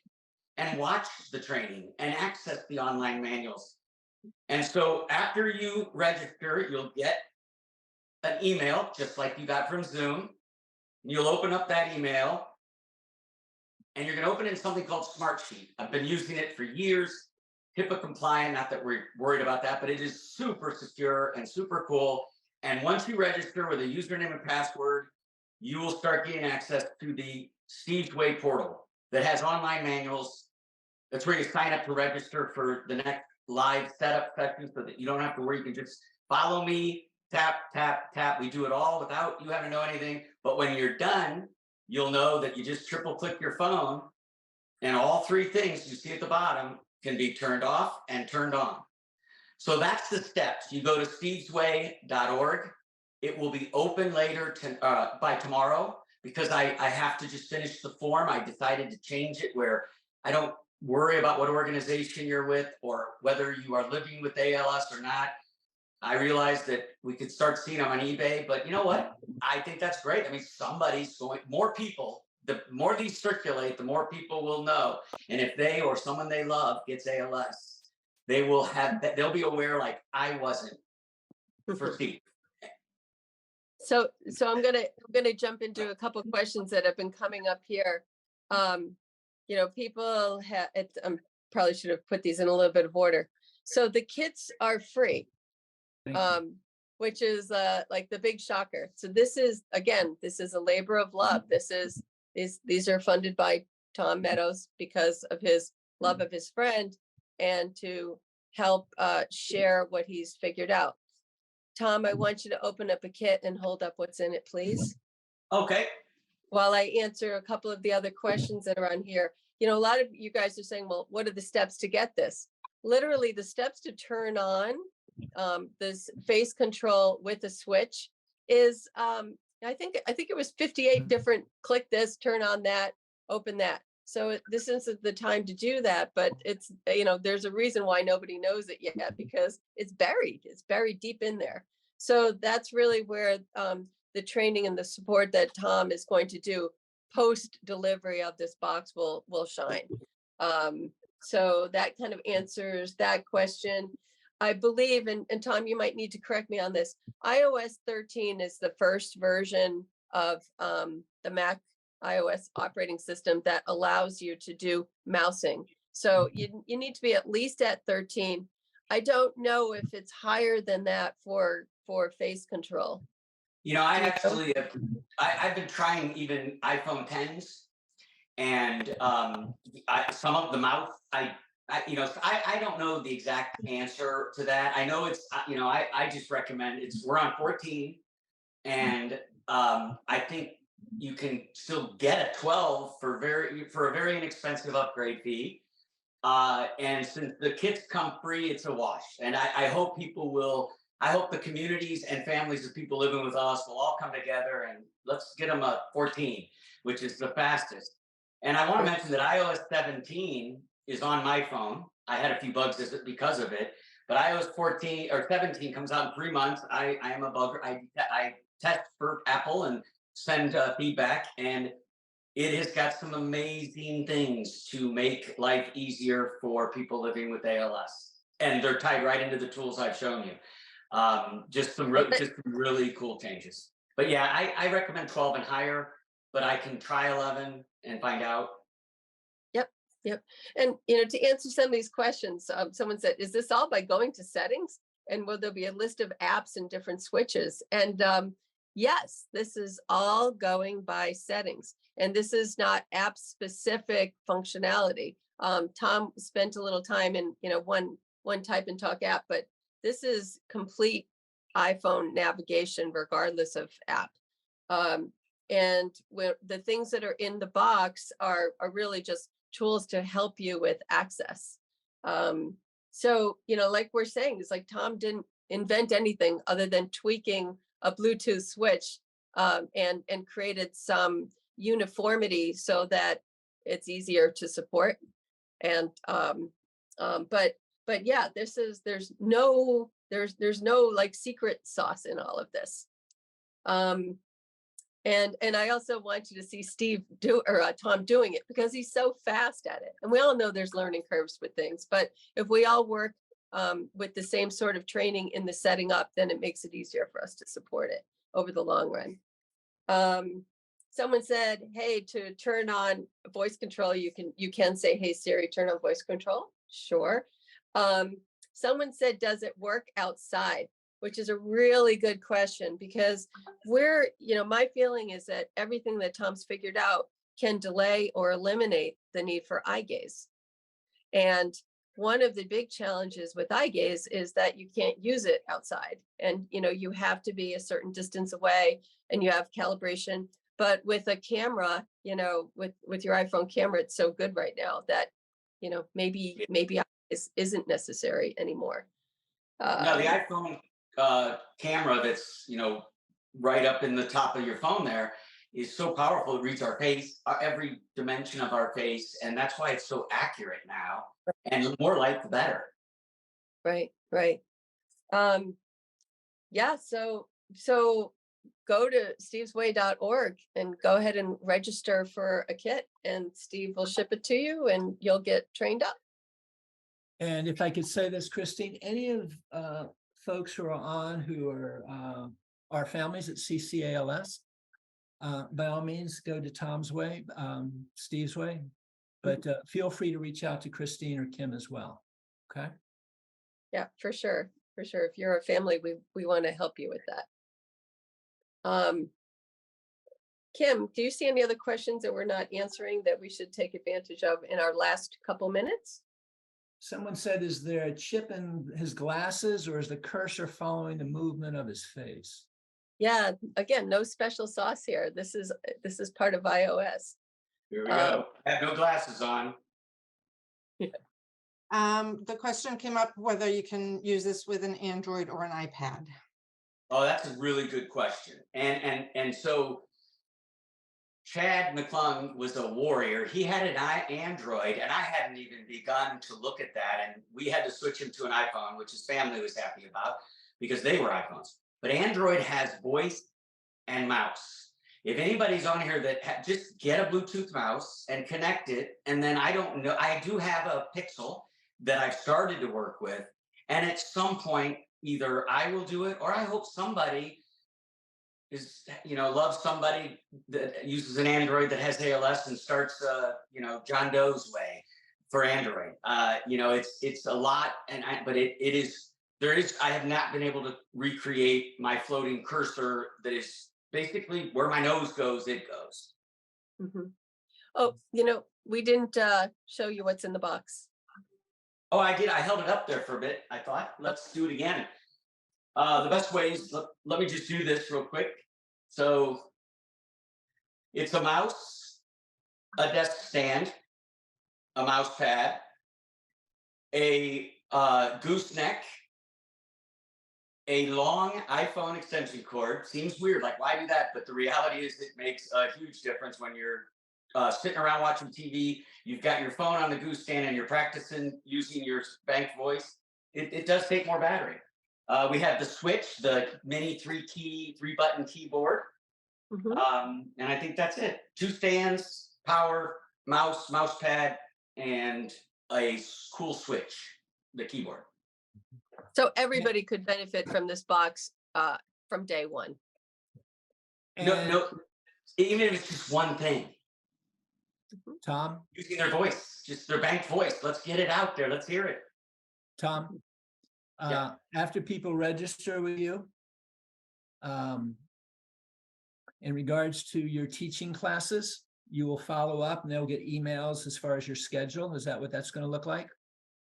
and watch the training and access the online manuals. And so after you register, you'll get an email, just like you got from Zoom. You'll open up that email, and you're going to open it in something called Smartsheet. I've been using it for years, HIPAA compliant, not that we're worried about that, but it is super secure and super cool. And once you register with a username and password, you will start getting access to the Steve's Way portal that has online manuals. That's where you sign up to register for the next live setup section so that you don't have to worry. You can just follow me, tap, tap, tap. We do it all without you having to know anything. But when you're done, you'll know that you just triple click your phone and all three things you see at the bottom can be turned off and turned on. So that's the steps. You go to stevesway.org. It will be open later by tomorrow because I have to just finish the form. I decided to change it where I don't worry about what organization you're with or whether you are living with ALS or not. I realized that we could start seeing them on eBay, but you know what? I think that's great. I mean, somebody's going, more people, the more these circulate, the more people will know. And if they or someone they love gets ALS, they will have, they'll be aware like I wasn't for Steve. So I'm gonna jump into a couple of questions that have been coming up here. You know, people have, probably should have put these in a little bit of order. So the kits are free, Thank you. which is like the big shocker. So this is, again, this is a labor of love. These are funded by Tom Meadows because of his love of his friend and to help share what he's figured out. Tom, I want you to open up a kit and hold up what's in it, please. Okay. While I answer a couple of the other questions that are on here. You know, a lot of you guys are saying, well, what are the steps to get this? Literally, the steps to turn on this face control with a switch is, I think it was 58 different, click this, turn on that, open that. So this isn't the time to do that, but it's, you know, there's a reason why nobody knows it yet because it's buried deep in there. So that's really where the training and the support that Tom is going to do post delivery of this box will shine. So that kind of answers that question. I believe, and Tom, you might need to correct me on this, iOS 13 is the first version of the Mac iOS operating system that allows you to do mousing. So you need to be at least at 13. I don't know if it's higher than that for face control. You know, I actually have, I've been trying even iPhone 10s and some of the mouth, you know, I don't know the exact answer to that. I know it's, you know, I just recommend we're on 14 and I think you can still get a 12 for a very inexpensive upgrade fee. And since the kits come free, it's a wash. And I hope people will, I hope the communities and families of people living with us will all come together and let's get them a 14, which is the fastest. And I want to mention that iOS 17 is on my phone. I had a few bugs because of it, but iOS 14 or 17 comes out in 3 months. I am a bugger. I test for Apple and send feedback, and it has got some amazing things to make life easier for people living with ALS. And they're tied right into the tools I've shown you. Just some really cool changes. But yeah, I recommend 12 and higher, but I can try 11 and find out. Yep. And, you know, to answer some of these questions, someone said, is this all by going to settings? And will there be a list of apps and different switches? And yes, this is all going by settings. And this is not app specific functionality. Tom spent a little time in, you know, one type and talk app, but this is complete iPhone navigation regardless of app. And the things that are in the box are really just tools to help you with access. So, you know, like we're saying, it's like Tom didn't invent anything other than tweaking a Bluetooth switch and created some uniformity so that it's easier to support. And but yeah, there's no like secret sauce in all of this. And I also want you to see Steve Tom doing it because he's so fast at it. And we all know there's learning curves with things, but if we all work with the same sort of training in the setting up, then it makes it easier for us to support it over the long run. Someone said, hey, to turn on voice control, you can say, hey, Siri, turn on voice control. Sure. Someone said, does it work outside? Which is a really good question because my feeling is that everything that Tom's figured out can delay or eliminate the need for eye gaze. And one of the big challenges with eye gaze is that you can't use it outside, and you have to be a certain distance away, and you have calibration. But with a camera, with your iPhone camera, it's so good right now that maybe isn't necessary anymore. Now the iPhone camera that's right up in the top of your phone there is so powerful. It reads our face, every dimension of our face, and that's why it's so accurate now. And the more light, the better. Right, right. Yeah, so go to stevesway.org and go ahead and register for a kit, and Steve will ship it to you and you'll get trained up. And if I could say this, Kristine, any of folks who are on who are our families at CCALS, by all means, go to Tom's Way, Steve's Way, but feel free to reach out to Kristine or Kim as well. Okay. Yeah, for sure. For sure. If you're a family, we want to help you with that. Kim, do you see any other questions that we're not answering that we should take advantage of in our last couple minutes? Someone said, is there a chip in his glasses, or is the cursor following the movement of his face? Yeah, again, no special sauce here. This is part of iOS. Here we go. I have no glasses on. The question came up whether you can use this with an Android or an iPad. Oh, that's a really good question. And so Chad McClung was a warrior. He had an Android, and I hadn't even begun to look at that. And we had to switch him to an iPhone, which his family was happy about because they were iPhones. But Android has voice and mouse. If anybody's on here that just get a Bluetooth mouse and connect it, and then I don't know, I do have a Pixel that I've started to work with, and at some point, either I will do it or I hope somebody loves somebody that uses an Android that has ALS and starts, John Doe's way for Android. It's a lot, but I have not been able to recreate my floating cursor that is basically where my nose goes, it goes. Mm-hmm. Oh, we didn't show you what's in the box. Oh, I did. I held it up there for a bit. I thought, let's do it again. The best ways, let me just do this real quick. So it's a mouse, a desk stand, a mouse pad, a gooseneck, a long iPhone extension cord. Seems weird, like why do that? But the reality is it makes a huge difference when you're sitting around watching TV. You've got your phone on the goose stand and you're practicing using your bank voice. It does take more battery. We have the switch, the mini 3-button keyboard. Mm-hmm. And I think that's it. 2 stands, power, mouse pad, and a cool switch, the keyboard. So everybody could benefit from this box from day one. No, even if it's just one thing. Tom? Using their voice, just their bank voice. Let's get it out there. Let's hear it. Tom, Yeah. after people register with you, in regards to your teaching classes, you will follow up and they'll get emails as far as your schedule. Is that what that's going to look like?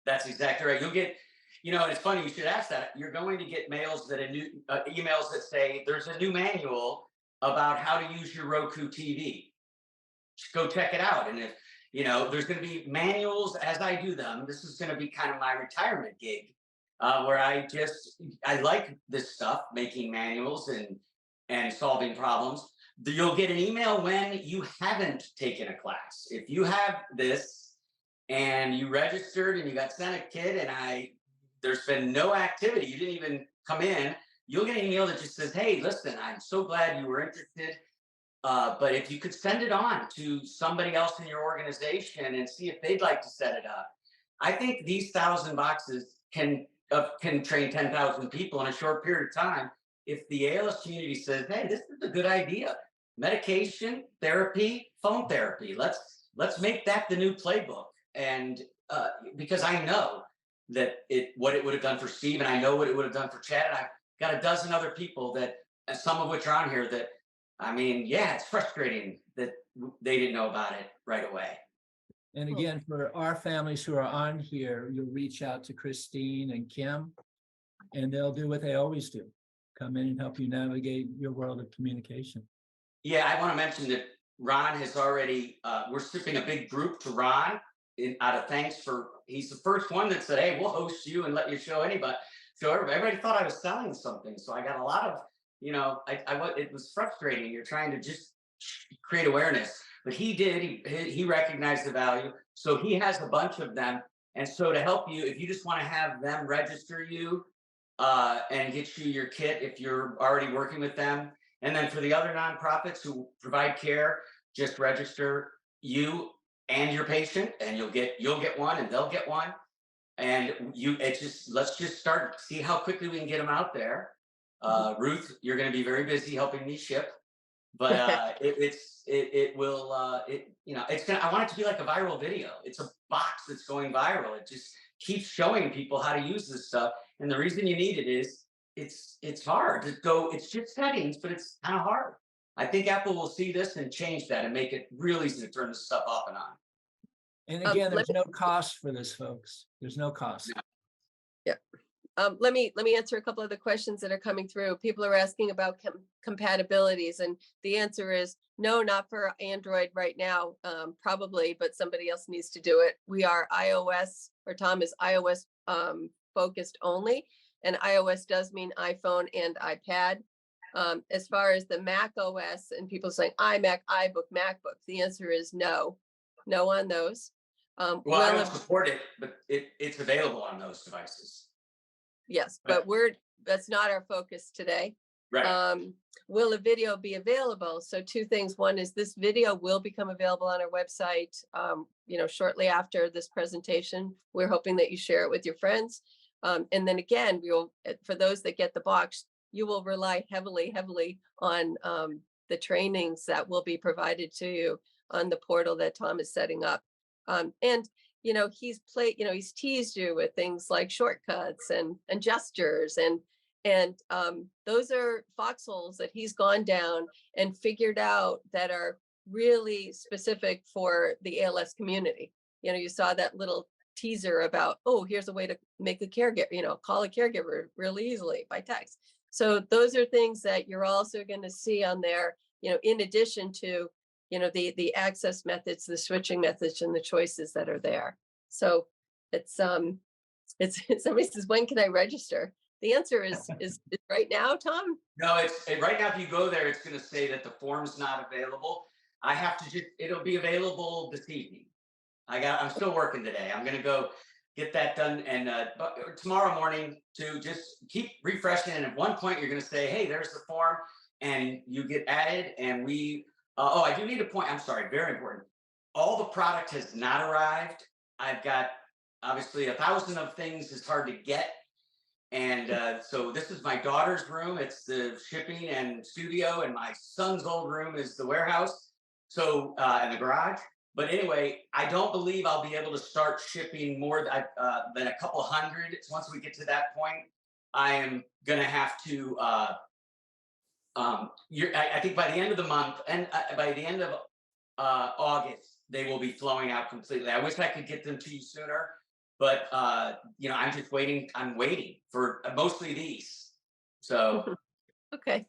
That's exactly right. You'll get, it's funny you should ask that. You're going to get emails that say there's a new manual about how to use your Roku TV. Just go check it out. And if there's going to be manuals as I do them. This is going to be kind of my retirement gig, where I like this stuff, making manuals and solving problems. You'll get an email when you haven't taken a class. If you have this and you registered and you got sent a kit and there's been no activity, you didn't even come in, you'll get an email that just says, hey, listen, I'm so glad you were interested. But if you could send it on to somebody else in your organization and see if they'd like to set it up. I think these 1,000 boxes can train 10,000 people in a short period of time. If the ALS community says, hey, this is a good idea. Medication, therapy, phone therapy. Let's make that the new playbook. And because I know that what it would have done for Steve, and I know what it would have done for Chad, and I've got a dozen other people that, some of which are on here that, it's frustrating that they didn't know about it right away. And Cool. again, for our families who are on here, you'll reach out to Kristine and Kim, and they'll do what they always do. Come in and help you navigate your world of communication. Yeah, I want to mention that Ron has already, we're shipping a big group to Ron out of thanks for, he's the first one that said, hey, we'll host you and let you show anybody. So everybody thought I was selling something. So I got a lot of, it was frustrating. You're trying to just create awareness, but he did, he recognized the value. So he has a bunch of them. And so to help you, if you just want to have them register you and get you your kit, if you're already working with them. And then for the other nonprofits who provide care, just register you and your patient, and you'll get one, and they'll get one. And let's just start, see how quickly we can get them out there. Ruth, you're going to be very busy helping me ship, but it will I want it to be like a viral video. It's a box that's going viral. It just keeps showing people how to use this stuff. And the reason you need it is it's hard to go. It's just settings, but it's kind of hard. I think Apple will see this and change that and make it real easy to turn this stuff off and on. And again, there's no cost for this, folks. There's no cost. Yeah. Let me answer a couple of the questions that are coming through. People are asking about compatibilities, and the answer is no, not for Android right now, probably, but somebody else needs to do it. We are iOS, or Tom is iOS focused only, and iOS does mean iPhone and iPad. As far as the Mac OS and people saying iMac, iBook, MacBook, the answer is no on those. Well, I don't support it, but it's available on those devices. Yes, but that's not our focus today. Right. Will a video be available? So two things. One is this video will become available on our website, shortly after this presentation. We're hoping that you share it with your friends. And then again, for those that get the box, you will rely heavily on the trainings that will be provided to you on the portal that Tom is setting up. And he's teased you with things like shortcuts and gestures and those are foxholes that he's gone down and figured out that are really specific for the ALS community. You saw that little teaser about, oh, here's a way to make a caregiver, call a caregiver really easily by text. So those are things that you're also going to see on there, in addition to the access methods, the switching methods, and the choices that are there. So it's somebody says, when can I register? The answer is right now, Tom? No, it's right now. If you go there, it's going to say that the form's not available. I have to it'll be available this evening. I'm still working today. I'm going to go get that done. And tomorrow morning to just keep refreshing. And at one point you're going to say, hey, there's the form, and you get added. And I do need a point. I'm sorry. Very important. All the product has not arrived. I've got obviously 1,000 of things is hard to get. And so this is my daughter's room. It's the shipping and studio, and my son's old room is the warehouse. So and the garage. But anyway, I don't believe I'll be able to start shipping more than a couple hundred. Once we get to that point, I am going to have to. I think by the end of the month and by the end of August, they will be flowing out completely. I wish I could get them to you sooner, but I'm just waiting. I'm waiting for mostly these. So okay,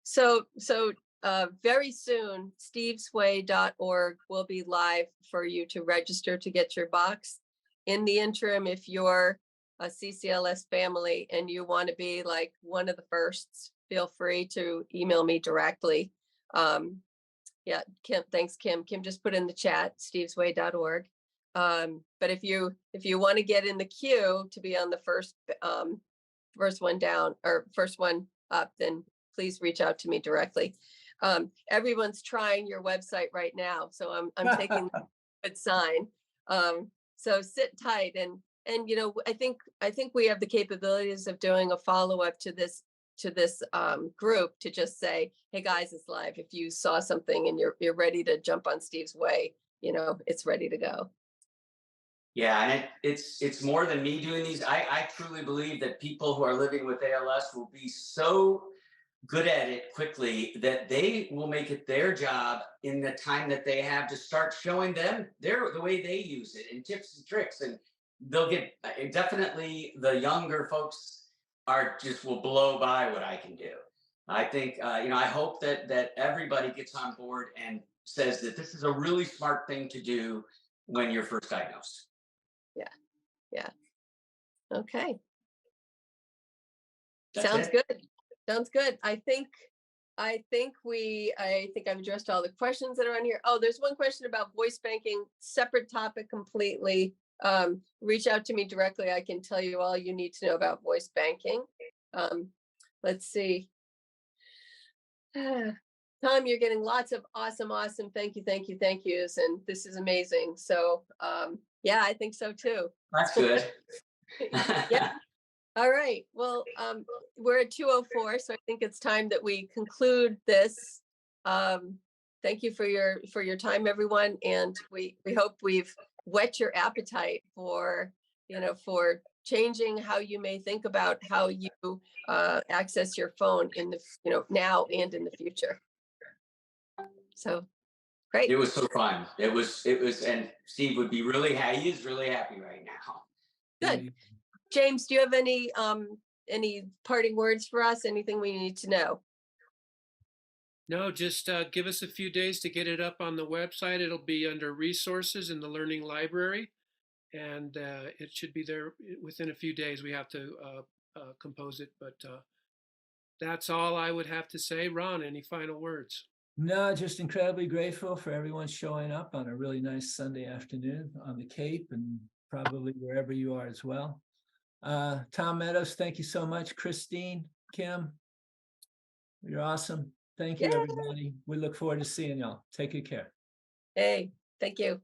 so very soon, stevesway.org will be live for you to register to get your box. In the interim, if you're a CCALS family and you want to be like one of the firsts, feel free to email me directly. Yeah, Kim, thanks, Kim. Kim just put in the chat, stevesway.org. But if you want to get in the queue to be on the first one down or first one up, then please reach out to me directly. Everyone's trying your website right now, so I'm taking a good sign. So sit tight, and I think we have the capabilities of doing a follow-up to this group to just say, hey guys, it's live. If you saw something and you're ready to jump on Steve's way, it's ready to go. Yeah, and it's more than me doing these. I truly believe that people who are living with ALS will be so good at it quickly that they will make it their job in the time that they have to start showing them the way they use it and tips and tricks, and they'll get definitely the younger folks are just will blow by what I can do. I think I hope that everybody gets on board and says that this is a really smart thing to do when you're first diagnosed. Yeah. Yeah. Okay. That's Sounds it. good. Sounds good. I think I've addressed all the questions that are on here. Oh, there's one question about voice banking, separate topic completely. Reach out to me directly. I can tell you all you need to know about voice banking. Let's see. Tom, you're getting lots of awesome thank yous, and this is amazing. So yeah, I think so too. That's good. Yeah. All right. Well, we're at 2:04, so I think it's time that we conclude this. Thank you for your time, everyone, and we hope we've whet your appetite for changing how you may think about how you access your phone in the now and in the future. So great. It was so fun. It was, and Steve would be he is really happy right now. Good. James, do you have any parting words for us? Anything we need to know? No, just give us a few days to get it up on the website. It'll be under resources in the learning library, and it should be there within a few days. We have to compose it, but that's all I would have to say. Ron, any final words? No, just incredibly grateful for everyone showing up on a really nice Sunday afternoon on the Cape and probably wherever you are as well. Tom Meadows, thank you so much. Kristine, Kim, you're awesome. Thank you, everybody. We look forward to seeing y'all. Take good care. Hey, thank you.